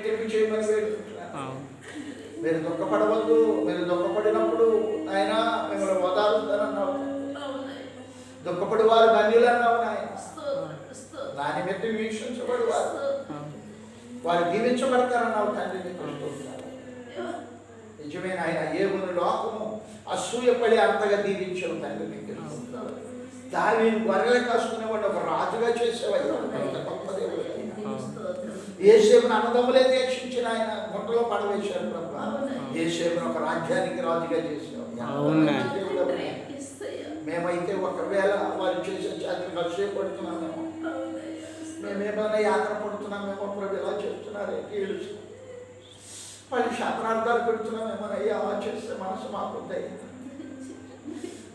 రెట్టింపు చేయమని వేడుకుంటున్నాను. మీరు దుఃఖపడవద్దు, మీరు దుఃఖపడినప్పుడు ఆయన మిమ్మల్ని ఓదారుస్తానన్నావు. దుఃఖపడి వారు ధన్యులన్నావు నాయన. నా నిమిత్తం వీక్షించబడి వారు దీవించబడతారన్నావు తండ్రి. నిజమైన ఆయన ఏమును లోకము అసూయపడి అంతగా దీవించవు తండ్రి. మీకు దావీదు గొర్రెలు కాసుకునేవాడు ఒక రాజుగా చేసేవాడు. గొప్ప దేవుడు. యేసేపును అన్నదమ్ములే దీక్షించిన ఆయన గుంటలో పడవేశారు ప్రభు. యేసేపును ఒక రాజ్యానికి రాజుగా చేసేవాడు. మేమైతే ఒకవేళ వారు చేసే చేతులకు అసూయపడుతున్నామేమో, మేమేమైనా యాత్ర పడుతున్నామేమో ప్రభు ఇలా చేస్తున్నారే ఏడుస్తూ వాళ్ళు శాపనార్థాలు పెడుతున్నామేమోనయ్యా. అలా చేస్తే మనసు మాకుంది.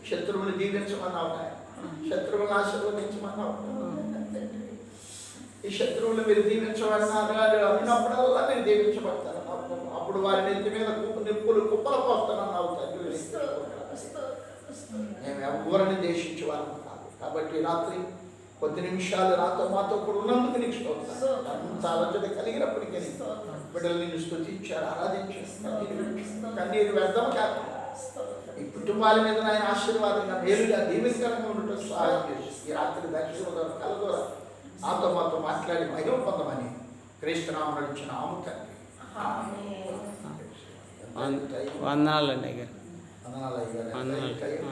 శత్రువులు దీవించమన్నావు, శత్రువులను ఆశీర్వదించమన్నావు. ఈ శత్రువులు మీరు దీవించమన్నారు అన్నప్పుడల్లా నేను దీవించబడతాను. అప్పుడు వారి నెత్తి మీద నిప్పులు కుప్పలు పోస్తానన్నావు తండ్రి. మేము ఎవరిని దేశించే వాళ్ళం కాదు. కాబట్టి రాత్రి కొద్ది నిమిషాలు నాతో మాతో కూడా ఉన్నందుకు నీకు స్తోత్రాలు. అంత ఆలోచన కలిగినప్పటికీ బిడ్డలు నిన్ను స్తుతించారు, ఆరాధించారు. కన్నీరు వ్యర్థం కాదు. ఈ కుటుంబాల మీద ఆయన ఆశీర్వాదంగా మేలుగా దీవెనకరంగా ఉండటం సహాయం చేసి ఈ రాత్రి దర్శనం కలగోర నాతో మాతో మాట్లాడి మహిమ పొందమని క్రీస్తునామం నడిచిన ఆమె తండ్రి. వందనాలు అయ్యారు. వందనాలు అయ్యారు.